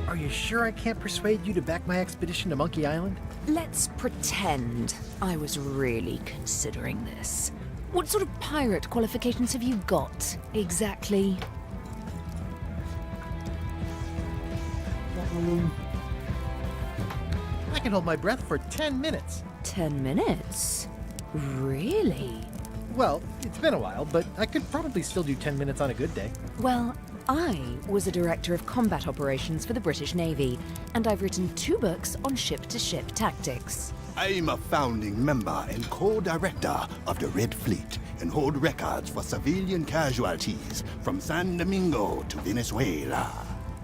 Are you sure I can't persuade you to back my expedition to Monkey Island? Let's pretend I was really considering this. What sort of pirate qualifications have you got, exactly? I can hold my breath for 10 minutes. 10 minutes? Really? Well, it's been a while, but I could probably still do 10 minutes on a good day. Well, I was a director of combat operations for the British Navy, and I've written 2 books on ship-to-ship tactics. I'm a founding member and co-director of the Red Fleet and hold records for civilian casualties from San Domingo to Venezuela.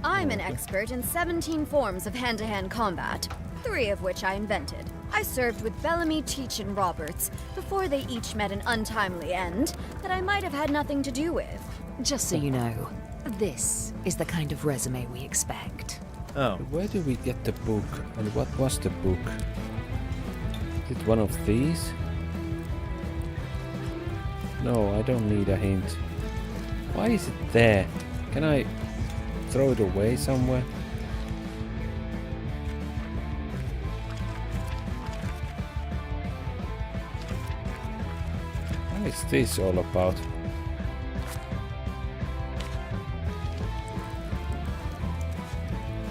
I'm an expert in 17 forms of hand-to-hand combat, 3 of which I invented. I served with Bellamy, Teach, and Roberts before they each met an untimely end that I might have had nothing to do with. Just so you know, this is the kind of resume we expect. Oh. Where do we get the book? And what was the book? Is it one of these? No, I don't need a hint. Why is it there? Can I throw it away somewhere? What is this all about?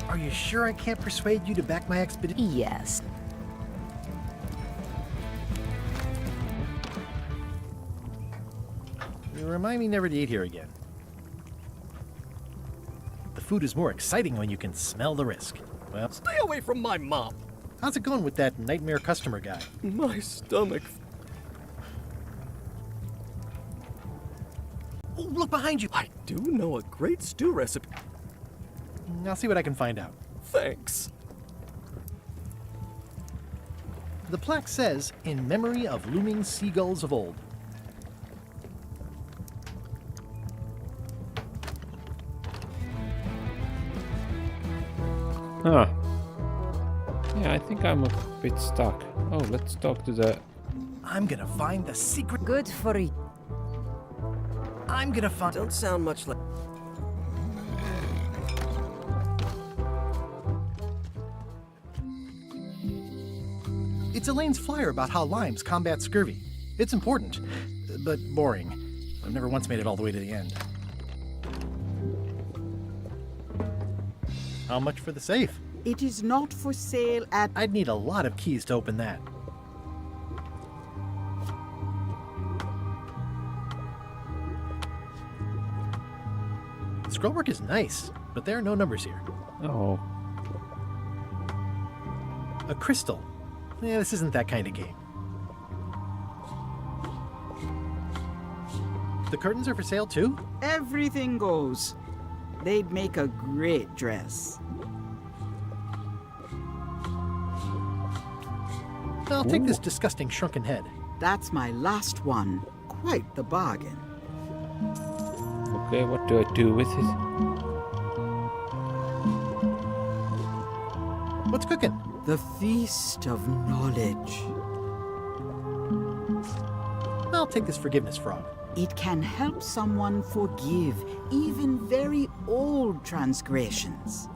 Are you sure I can't persuade you to back my expedition? Yes. You remind me never to eat here again. The food is more exciting when you can smell the risk. Well, stay away from my mop. How's it going with that nightmare customer guy? My stomach. Oh, look behind you! I do know a great stew recipe. I'll see what I can find out. Thanks. The plaque says, in memory of looming seagulls of old. Huh. Yeah, I think I'm a bit stuck. Oh, let's talk to the... I'm gonna find the secret... Good for you. I'm gonna find... Don't sound much like... It's Elaine's flyer about how limes combat scurvy. It's important, but boring. I've never once made it all the way to the end. How much for the safe? It is not for sale at... I'd need a lot of keys to open that. The scrollwork is nice, but there are no numbers here. Oh. A crystal. Yeah, this isn't that kind of game. The curtains are for sale too? Everything goes. They'd make a great dress. I'll take this disgusting shrunken head. That's my last one. Quite the bargain. Okay, what do I do with it? What's cooking? The Feast of Knowledge. I'll take this forgiveness frog. It can help someone forgive even very old transgressions.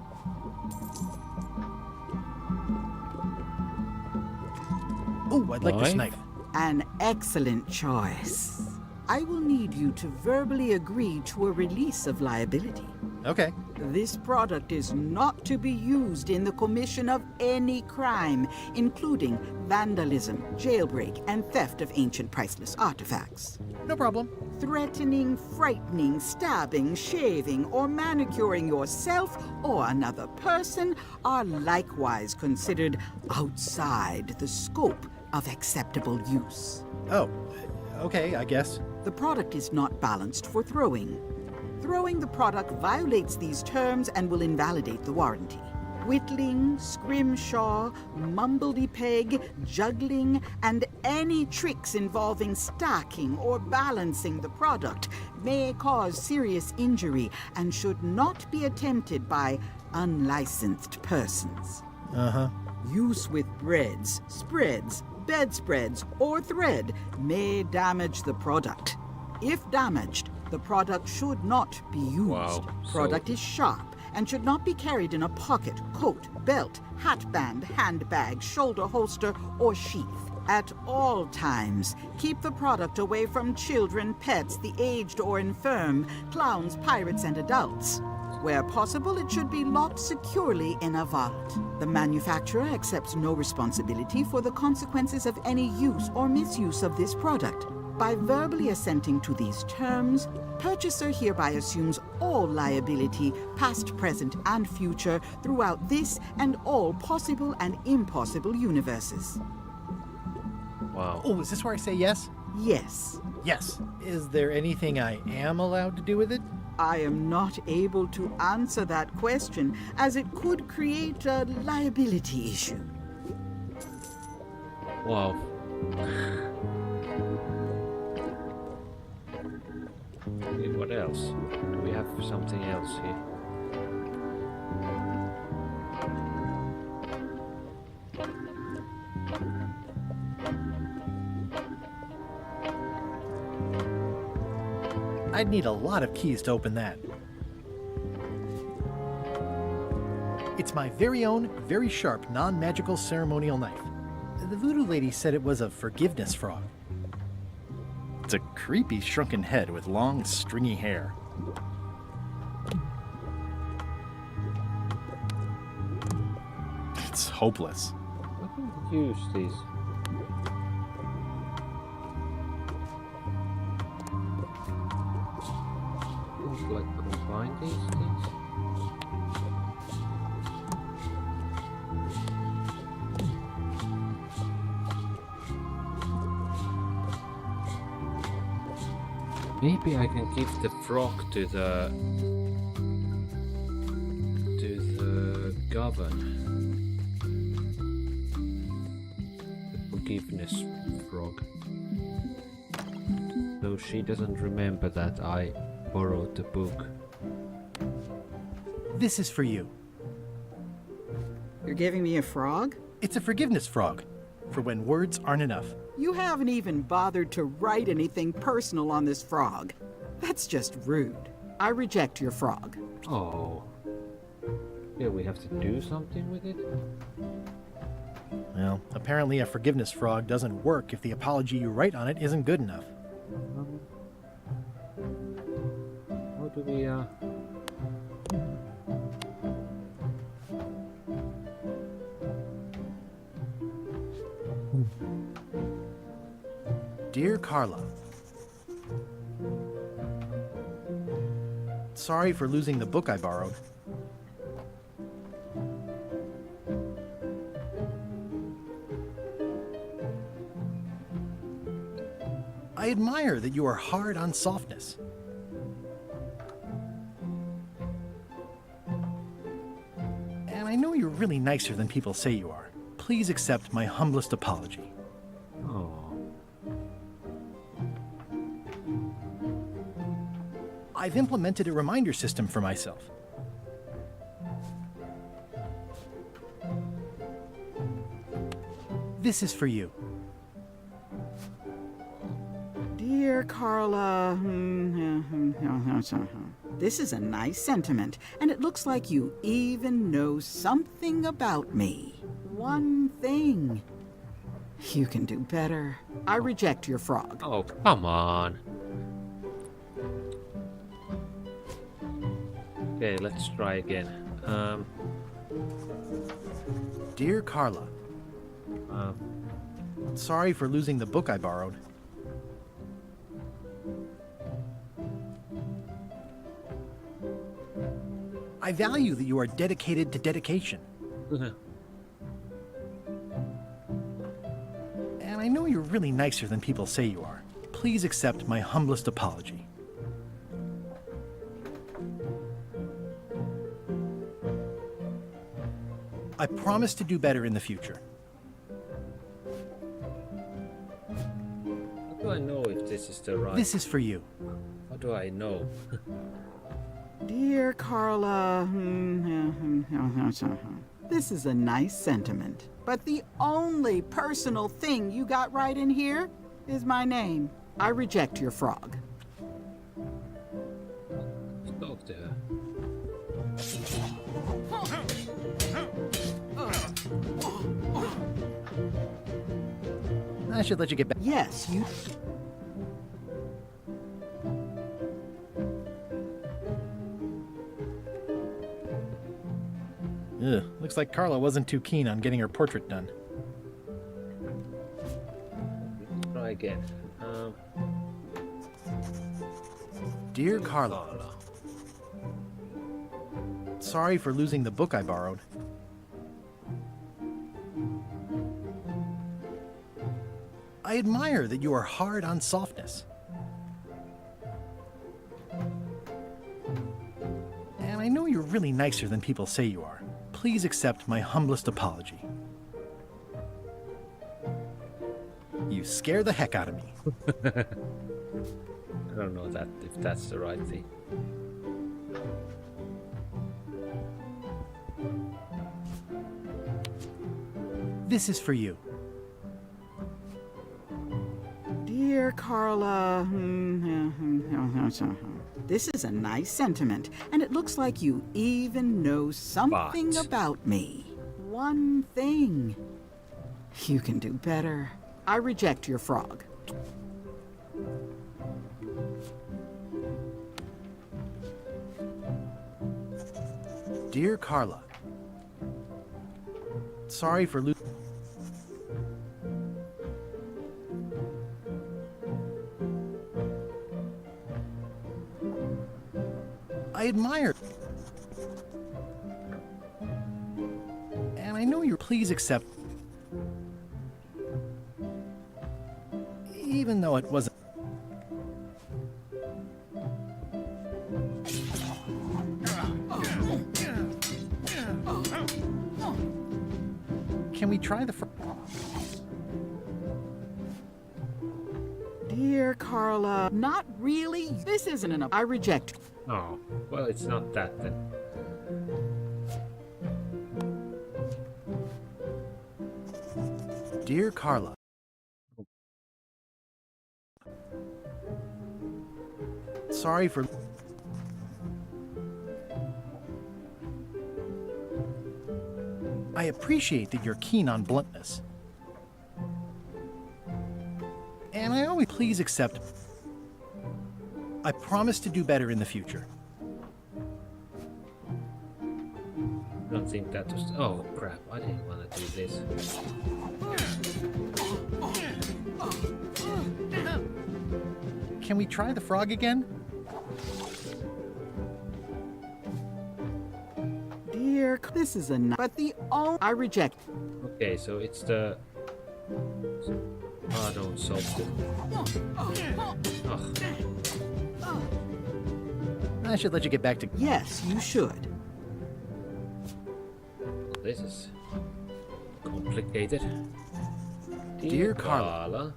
Oh, I'd like this knife. An excellent choice. I will need you to verbally agree to a release of liability. Okay. This product is not to be used in the commission of any crime, including vandalism, jailbreak, and theft of ancient priceless artifacts. No problem. Threatening, frightening, stabbing, shaving, or manicuring yourself or another person are likewise considered outside the scope of acceptable use. Oh, okay, I guess. The product is not balanced for throwing. Throwing the product violates these terms and will invalidate the warranty. whittling, scrimshaw, mumbledy-peg, juggling, and any tricks involving stacking or balancing the product may cause serious injury and should not be attempted by unlicensed persons. Uh-huh. Use with breads, spreads, bedspreads, or thread may damage the product. If damaged, the product should not be used. Wow. Product is sharp and should not be carried in a pocket, coat, belt, hatband, handbag, shoulder holster, or sheath. At all times, keep the product away from children, pets, the aged or infirm, clowns, pirates, and adults. Where possible, it should be locked securely in a vault. The manufacturer accepts no responsibility for the consequences of any use or misuse of this product. By verbally assenting to these terms, purchaser hereby assumes all liability, past, present, and future, throughout this and all possible and impossible universes. Wow. Oh, is this where I say yes? Yes. Yes. Is there anything I am allowed to do with it? I am not able to answer that question, as it could create a liability issue. Wow. Okay, what else? Do we have something else here? I'd need a lot of keys to open that. It's my very own, very sharp, non-magical ceremonial knife. The voodoo lady said it was a forgiveness frog. It's a creepy shrunken head with long, stringy hair. It's hopeless. I can use these. Like combine these things. Maybe I can give the frog to the govern. The forgiveness frog. So she doesn't remember that I borrowed the book. This is for you. You're giving me a frog? It's a forgiveness frog, for when words aren't enough. You haven't even bothered to write anything personal on this frog. That's just rude. I reject your frog. Oh. Yeah, we have to do something with it? Well, apparently a forgiveness frog doesn't work if the apology you write on it isn't good enough. How do we, Dear Carla, sorry for losing the book I borrowed. I admire that you are hard on softness. And I know you're really nicer than people say you are. Please accept my humblest apology. Oh. I've implemented a reminder system for myself. This is for you. Dear Carla, this is a nice sentiment, and it looks like you even know something about me. One thing. You can do better. I reject your frog. Oh, come on. Okay, let's try again. Dear Carla, sorry for losing the book I borrowed. I value that you are dedicated to dedication. And I know you're really nicer than people say you are. Please accept my humblest apology. I promise to do better in the future. How do I know if this is the right... This is for you. How do I know? Dear Carla, this is a nice sentiment, but the only personal thing you got right in here is my name. I reject your frog. Talk to her. I should let you get back. Yes, you... Ugh, looks like Carla wasn't too keen on getting her portrait done. Let's try again. Dear Carla, sorry for losing the book I borrowed. I admire that you are hard on softness. And I know you're really nicer than people say you are. Please accept my humblest apology. You scare the heck out of me. I don't know if that's the right thing. This is for you. Dear Carla, this is a nice sentiment, and it looks like you even know something about me. One thing. You can do better. I reject your frog. Dear Carla, sorry for losing. I admire. And I know you're. Please accept. Even though it wasn't. Can we try the Dear Carla, not really. This isn't enough. I reject. Oh, well, it's not that then. Dear Carla, sorry for. I appreciate that you're keen on bluntness. And I always please accept. I promise to do better in the future. I don't think that was... Oh, crap. I didn't want to do this. Can we try the frog again? Dear, this is but the only... I reject. Okay, so it's the... Oh, don't solve it. Oh. I should let you get back to... Yes, you should. This is complicated. Dear Carla,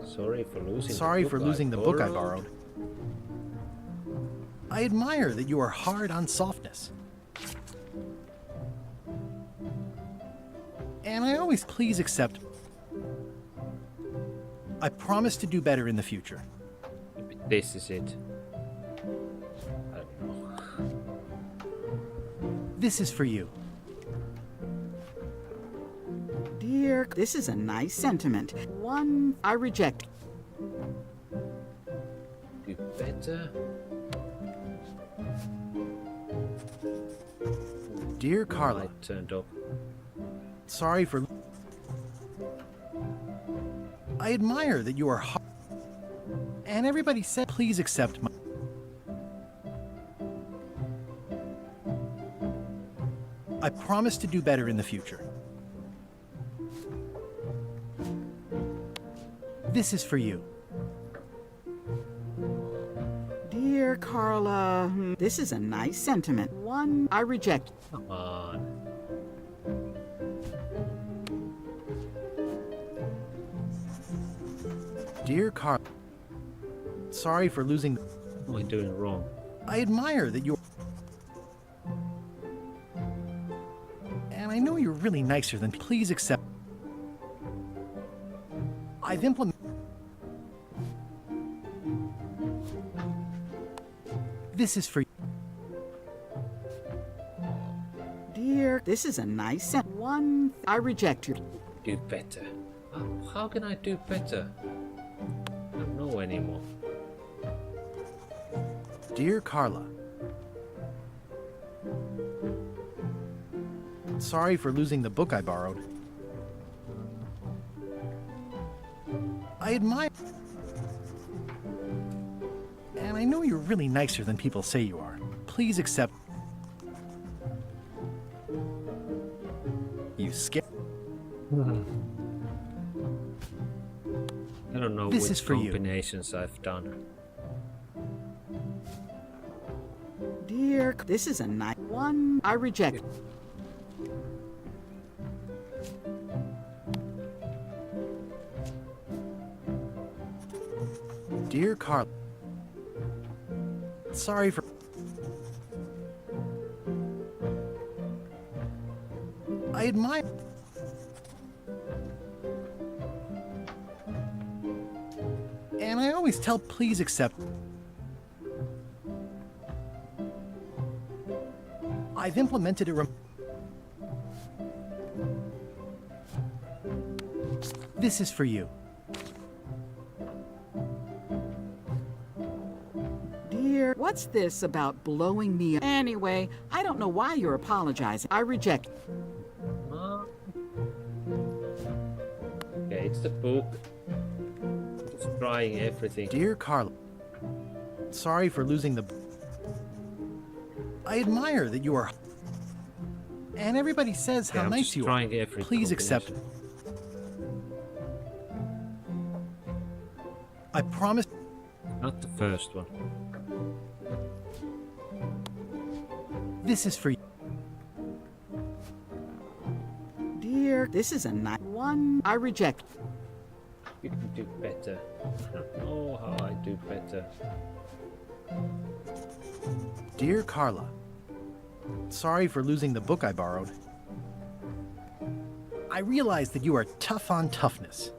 sorry for losing. the book I borrowed. I admire that you are hard on softness. And I always please accept. I promise to do better in the future. This is it. I don't know. This is for you. Dear, this is a nice sentiment. One, I reject. Do better. Dear Carla, I turned up. Sorry for... I admire that you are hard. And everybody said, please accept my... I promise to do better in the future. This is for you. Dear Carla, this is a nice sentiment. One, I reject. Come on. Dear Carla, sorry for losing. What am I doing wrong? I admire that you're. And I know you're really nicer than. Please accept. I've implemented. This is for you. Dear, this is a nice one. I reject you. Do better. How can I do better? I don't know anymore. Dear Carla, sorry for losing the book I borrowed. I admire. And I know you're really nicer than people say you are. Please accept. You skip. I don't know This which is for you. combinations I've done. Dear, this is a nice one. I reject. Dear Carla, sorry for. I admire. And I always tell, please accept. I've implemented a. This is for you. Dear, what's this about blowing me up? Anyway, I don't know why you're apologizing. I reject. Okay, it's the book. It's trying everything. Dear Carla, sorry for losing the. I admire that you are. And everybody says how I'm nice just you are. trying every Please accept. I promise. Not the first one. This is for you. Dear, this is a nice one. I reject. You can do better. I don't know how I do better. Dear Carla, sorry for losing the book I borrowed. I realize that you are tough on toughness.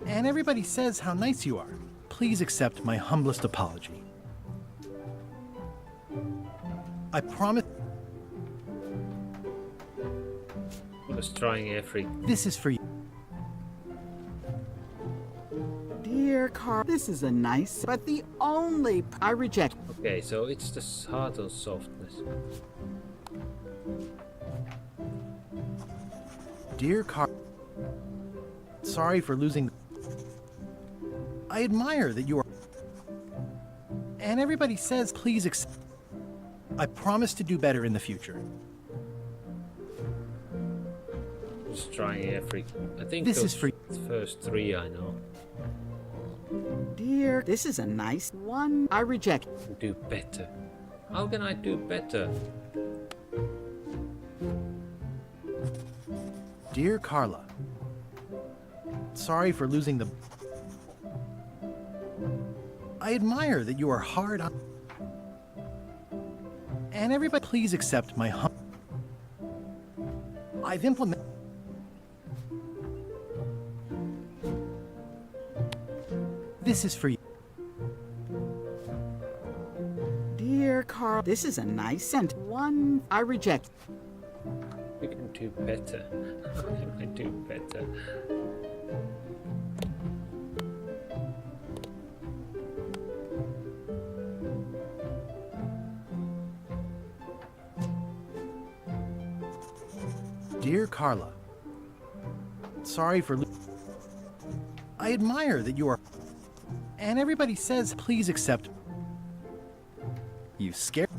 And everybody says how nice you are. Please accept my humblest apology. I promise. I was trying every. This is for you. Dear Carl, this is a nice, but the only. I reject. Okay, so it's the hard or softness. Dear Carl, sorry for losing. I admire that you are. And everybody says, please accept. I promise to do better in the future. Just trying every. I think this those is for first three I know. Dear, this is a nice one. I reject. Do better. How can I do better? Dear Carla, sorry for losing the. I admire that you are hard on. And everybody, please accept my I've implemented. This is for you. Dear Carl, this is a nice scent. One, I reject. You can do better. How can I do better? Dear Carla, sorry for. I admire that you are. And everybody says, please accept. You scared.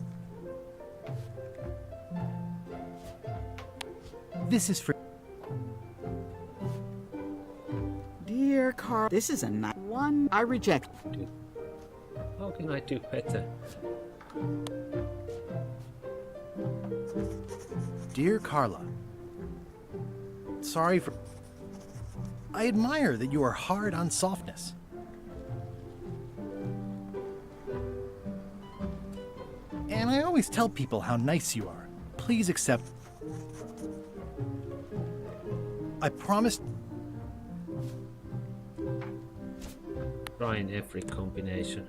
This is for. Dear Carl, this is a nice one. I reject. How can I do better? Dear Carla, sorry for. I admire that you are hard on softness. And I always tell people how nice you are. Please accept. I promise. Trying every combination.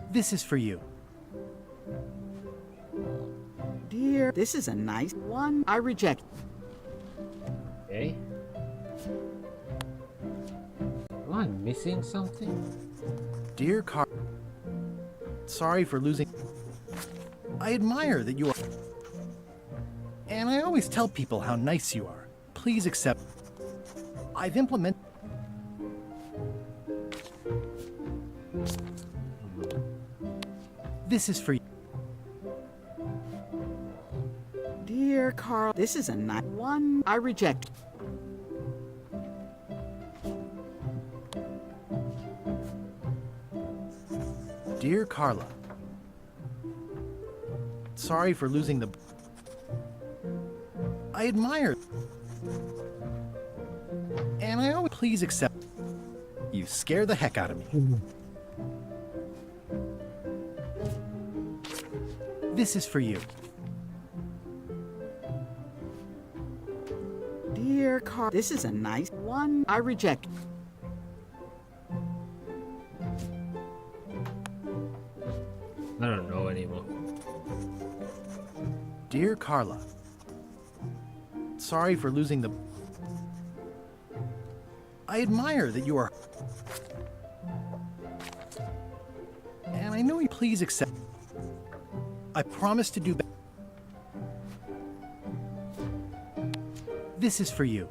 This is for you. Dear, this is a nice one. I reject. Okay. Am I missing something? Dear Carl, sorry for losing. I admire that you are. And I always tell people how nice you are. Please accept. I've implemented. This is for you. Dear Carl, this is a nice one. I reject. Dear Carla, sorry for losing the. I admire. And I always please accept. You scare the heck out of me. This is for you. Dear Carl, this is a nice one. I reject. I don't know anymore. Dear Carla, sorry for losing the. I admire that you are. And I know you please accept. I promise to do better. This is for you.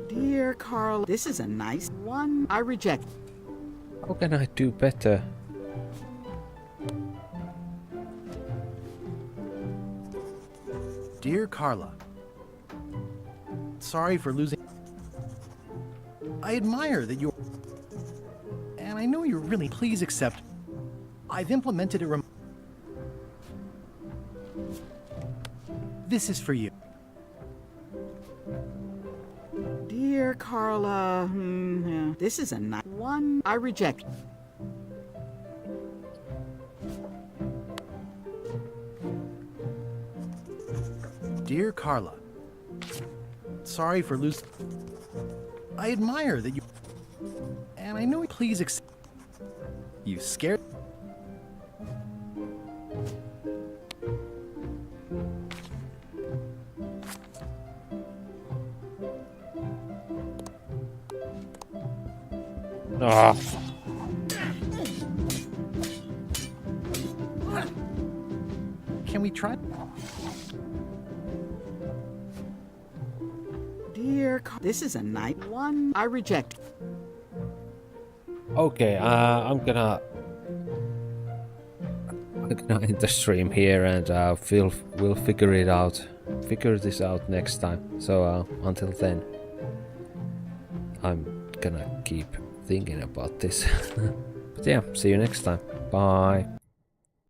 Dear Carl, this is a nice one. I reject. How can I do better? Dear Carla, sorry for losing. I admire that you're. And I know you're really. Please accept. I've implemented a This is for you. Dear Carla, yeah, this is a nice one. I reject. Dear Carla, sorry for losing. I admire that you. And I know. Please accept. You scared. Ah. Can we try? Dear Carl, this is a nice one. I reject. Okay, I'm gonna end the stream here, and we'll figure this out next time. So until then, I'm gonna keep thinking about this. But yeah, see you next time. Bye.